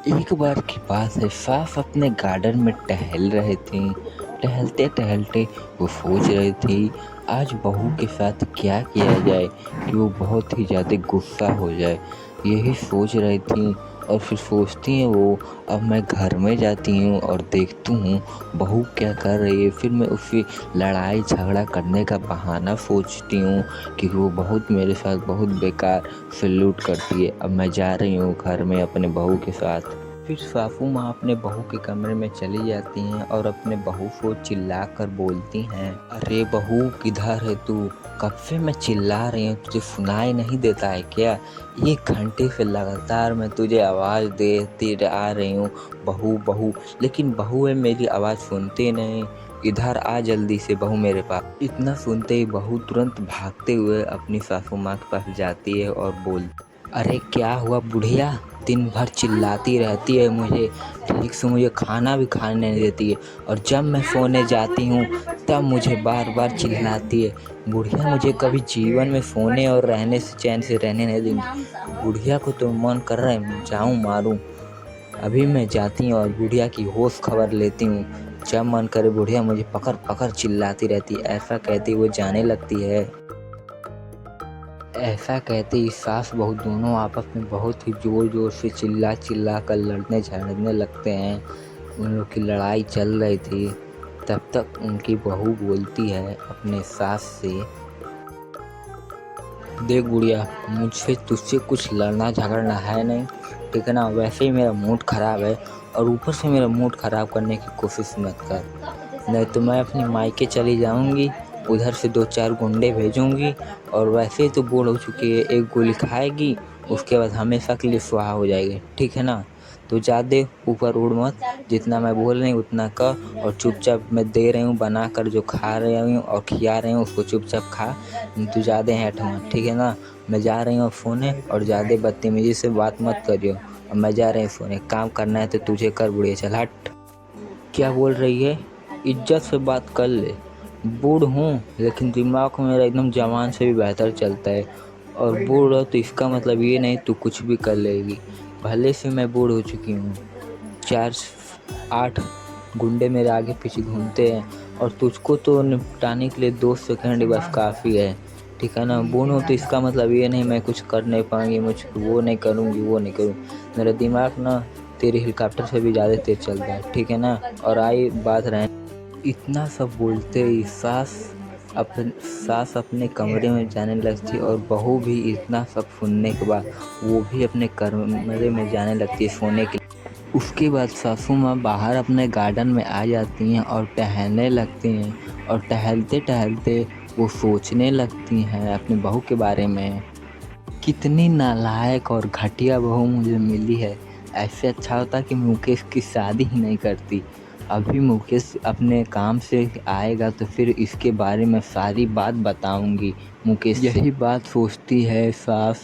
एक बार की बात है, सास अपने गार्डन में टहल रहे थे। टहलते टहलते वो सोच रही थी आज बहू के साथ क्या किया जाए कि वो बहुत ही ज़्यादा गुस्सा हो जाए। यही सोच रही थी और फिर सोचती हैं वो, अब मैं घर में जाती हूँ और देखती हूँ बहू क्या कर रही है। फिर मैं उससे लड़ाई झगड़ा करने का बहाना सोचती हूँ कि वो बहुत मेरे साथ बहुत बेकार सलूट करती है। अब मैं जा रही हूँ घर में अपने बहू के साथ। फिर सासू माँ अपने बहू के कमरे में चली जाती हैं और अपने बहू को चिल्ला कर बोलती हैं, अरे बहू किधर है तू? कब से मैं चिल्ला रही हूँ, तुझे सुनाई नहीं देता है क्या? 1 घंटे से लगातार मैं तुझे आवाज़ देती आ रही हूँ, बहू बहू, लेकिन बहू है मेरी आवाज़ सुनती नहीं। इधर आ जल्दी से बहू मेरे पास। इतना सुनते ही बहू तुरंत भागते हुए अपनी सासू माँ के पास जाती है और बोलती, अरे क्या हुआ बुढ़िया? दिन भर चिल्लाती रहती है, मुझे ठीक से मुझे खाना भी खाने नहीं देती है, और जब मैं सोने जाती हूँ तब मुझे बार बार चिल्लाती है। बुढ़िया मुझे कभी जीवन में सोने और रहने से चैन से रहने नहीं देंगी। बुढ़िया को तो मन कर रहा है जाऊँ मारूँ। अभी मैं जाती हूँ और बुढ़िया की होश खबर लेती हूँ। जब मन करे बुढ़िया मुझे पकड़ पकड़ चिल्लाती रहती है। ऐसा कहती वो जाने लगती है। ऐसा कहते ही सास बहू दोनों आपस में बहुत ही जोर जोर से चिल्ला चिल्ला कर लड़ने झगड़ने लगते हैं। उन लोग की लड़ाई चल रही थी। तब तक उनकी बहू बोलती है अपने सास से, देख बुढ़िया, मुझसे तुझसे कुछ लड़ना झगड़ना है नहीं, ठीक है ना? वैसे ही मेरा मूड ख़राब है और ऊपर से मेरा मूड ख़राब करने की कोशिश मत कर, नहीं तो मैं अपनी मायके चली जाऊंगी। उधर से 2-4 गुंडे भेजूंगी और वैसे ही तो बूढ़ हो चुकी है, एक गोली खाएगी उसके बाद हमेशा के लिए सुहा हो जाएगी, ठीक है ना? तो ज़्यादा ऊपर उड़ मत, जितना मैं बोल रही हूँ उतना कर, और चुपचाप मैं दे रही हूँ बना कर जो खा रही हूँ और खिला रही हूँ उसको चुपचाप खा। तू ज़्यादा हेठ मत, ठीक है ना? मैं जा रही हूँ सोने और ज़्यादा बदतमीजी से बात मत करियो। अब मैं जा रही हूँ सोने, काम करना है तो तुझे कर, बुढ़िया चल हट। क्या बोल रही है? इज्जत से बात कर ले। बूढ़ हूँ लेकिन दिमाग मेरा एकदम जवान से भी बेहतर चलता है, और बूढ़ हो तो इसका मतलब ये नहीं तू कुछ भी कर लेगी। भले से मैं बूढ़ हो चुकी हूँ, 4-8 गुंडे मेरे आगे पीछे घूमते हैं और तुझको तो निपटाने के लिए 2 सेकंड बस काफ़ी है, ठीक है ना? बूढ़ हूँ तो इसका मतलब ये नहीं मैं कुछ कर नहीं पाऊंगी, मुझ वो नहीं करूँगी वो नहीं करूँ। मेरा दिमाग ना तेरे हेलीकॉप्टर से भी ज़्यादा तेज चलता है, ठीक है ना? और आई बात रहे, इतना सब बोलते ही सास अपने कमरे में जाने लगती और बहू भी इतना सब सुनने के बाद वो भी अपने कमरे में जाने लगती है सोने के लिए। उसके बाद सासू माँ बाहर अपने गार्डन में आ जाती हैं और टहलने लगती हैं, और टहलते टहलते वो सोचने लगती हैं अपनी बहू के बारे में, कितनी नालायक और घटिया बहू मुझे मिली है। ऐसे अच्छा होता कि मुकेश की शादी ही नहीं करती। अभी मुकेश अपने काम से आएगा तो फिर इसके बारे में सारी बात बताऊंगी मुकेश से। यही बात सोचती है सास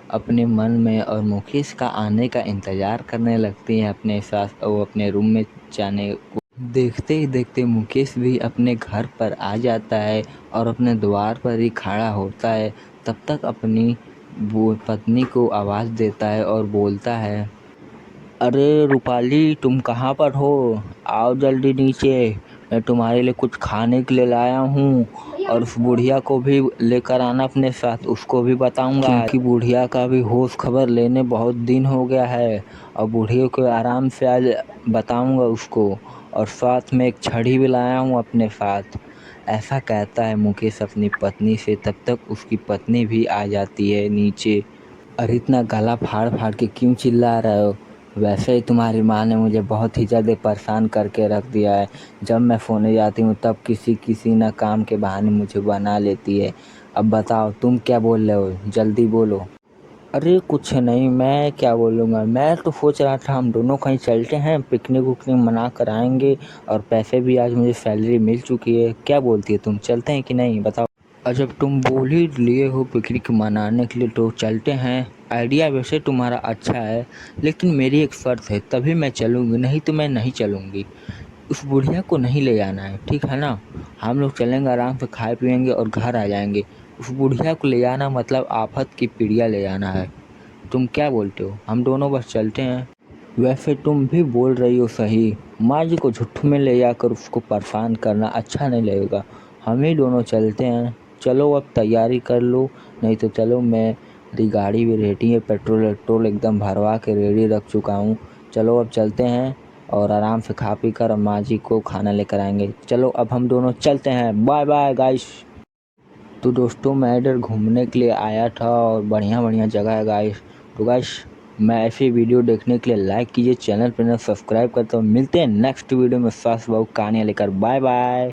अपने मन में, और मुकेश का आने का इंतज़ार करने लगती है अपने सास वो अपने रूम में जाने को। देखते ही देखते मुकेश भी अपने घर पर आ जाता है और अपने द्वार पर ही खड़ा होता है। तब तक अपनी वो पत्नी को आवाज़ देता है और बोलता है, अरे रूपाली तुम कहाँ पर हो? आओ जल्दी नीचे, मैं तुम्हारे लिए कुछ खाने के लिए लाया हूँ। और उस बुढ़िया को भी लेकर आना अपने साथ, उसको भी बताऊंगा क्योंकि बुढ़िया का भी होश खबर लेने बहुत दिन हो गया है, और बुढ़िया को आराम से आज बताऊंगा उसको। और साथ में एक छड़ी भी लाया हूँ अपने साथ। ऐसा कहता है मुकेश अपनी पत्नी से। तब तक उसकी पत्नी भी आ जाती है नीचे। अरे इतना गला फाड़ फाड़ के क्यों चिल्ला रहे हो? वैसे ही तुम्हारी माँ ने मुझे बहुत ही ज़्यादा परेशान करके रख दिया है। जब मैं सोने जाती हूँ तब किसी किसी ना काम के बहाने मुझे बना लेती है। अब बताओ तुम क्या बोल रहे हो, जल्दी बोलो। अरे कुछ नहीं, मैं क्या बोलूँगा, मैं तो सोच रहा था हम दोनों कहीं चलते हैं, पिकनिक विकनिक मना कर आएंगे, और पैसे भी आज मुझे सैलरी मिल चुकी है। क्या बोलती है तुम, चलते हैं कि नहीं बताओ? और जब तुम बोल ही लिए हो पिकनिक मनाने के लिए तो चलते हैं। आइडिया वैसे तुम्हारा अच्छा है, लेकिन मेरी एक शर्त है तभी मैं चलूँगी, नहीं तो मैं नहीं चलूँगी। उस बुढ़िया को नहीं ले जाना है, ठीक है ना? हम लोग चलेंगे, आराम से खाए पिएंगे और घर आ जाएंगे। उस बुढ़िया को ले जाना मतलब आफत की पीढ़िया ले जाना है। तुम क्या बोलते हो? हम दोनों बस चलते हैं। वैसे तुम भी बोल रही हो सही, माँ जी को झुट्ठू में ले जाकर उसको परेशान करना अच्छा नहीं लगेगा। हम ही दोनों चलते हैं। चलो अब तैयारी कर लो, नहीं तो चलो मेरी गाड़ी भी रेडी है, पेट्रोल वेट्रोल एकदम भरवा के रेडी रख चुका हूँ। चलो अब चलते हैं और आराम से खा पी कर माँ जी को खाना लेकर आएंगे। चलो अब हम दोनों चलते हैं। Bye bye guys. तो दोस्तों मैं इधर घूमने के लिए आया था और बढ़िया बढ़िया जगह है गाइस। तो गाइस मैं ऐसी वीडियो देखने के लिए लाइक कीजिए, चैनल पर सब्सक्राइब करते हो। मिलते हैं नेक्स्ट वीडियो में सास बहू कहानियाँ लेकर। Bye bye.